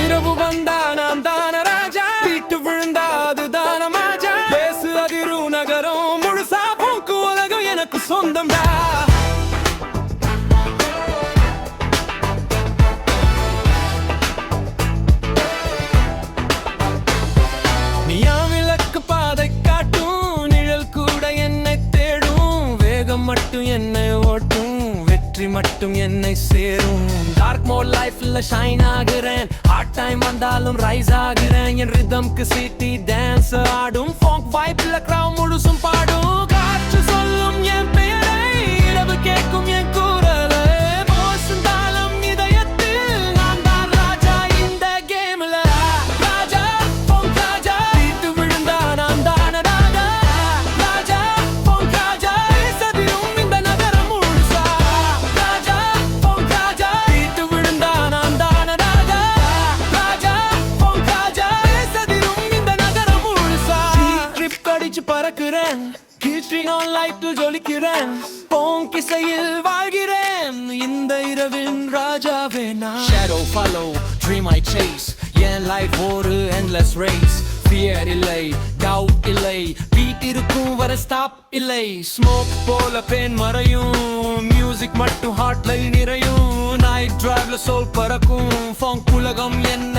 இரவு வந்தா நான் தான ராஜா, வீட்டு விழுந்தா அது தான மாஜா. பேசு அதிரு நகரம் முழுசா போக்கு உலகம் எனக்கு சொந்தம்டா. நீயா விளக்கு பாதை காட்டும், நிழல் கூட என்னை தேடும். வேகம் மட்டும் என்னை ஓட்டும், வெற்றி மட்டும் என்னை சேரும். டார்க் மோட் லைஃப்ல ஷைன் ஆகுறேன், ஹார்ட் டைம் வந்தாலும் ரைஸ் ஆகுறேன். என் ரிதம்க்கு சிட்டி டான்ஸ் ஆடும், ஃபோக் வைப்ல கிரவுட் முழுசும் பாடும். காற்று சொல்லும் என் பெயரை, இரவு கேட்கும் என் குரலை. மோசந்தாலும் இதயத்தில் நான் தான் ராஜா இந்த கேம்ல. ராஜா ஃபோக் ராஜா, வீட்டு விழுந்தா நான் தான ராஜா. ராஜா ஃபோக் ராஜா, சதிரும் இந்த நகரம் முழுசா. ராஜா ஃபோக் ராஜா, வீட்டு விழுந்தா நான் தான ராஜா. ராஜா ஃபோக் ராஜா, சதிரும் இந்த நகரம் முழுசா. ட்ரிப் அடிச்சு பறக்குறேன், கீழ்ஸ்ட்ரீட் லைட்டில் ஜொலிக்கிறேன். போங்கிசையில் வாழ்கிறேன், இந்த இரவின் ராஜாவே நான். Shadow follow, dream I chase. N life ஒரு endless race. Fear இல்லை, doubt இல்லை, beat இருக்கும் வர stop இல்லை. Smoke போல பெயின் மறையும், மியூசிக் மட்டும் ஹார்ட்ல நிறையும். Night driveல soul பறக்கும், funk உலகம் என்ன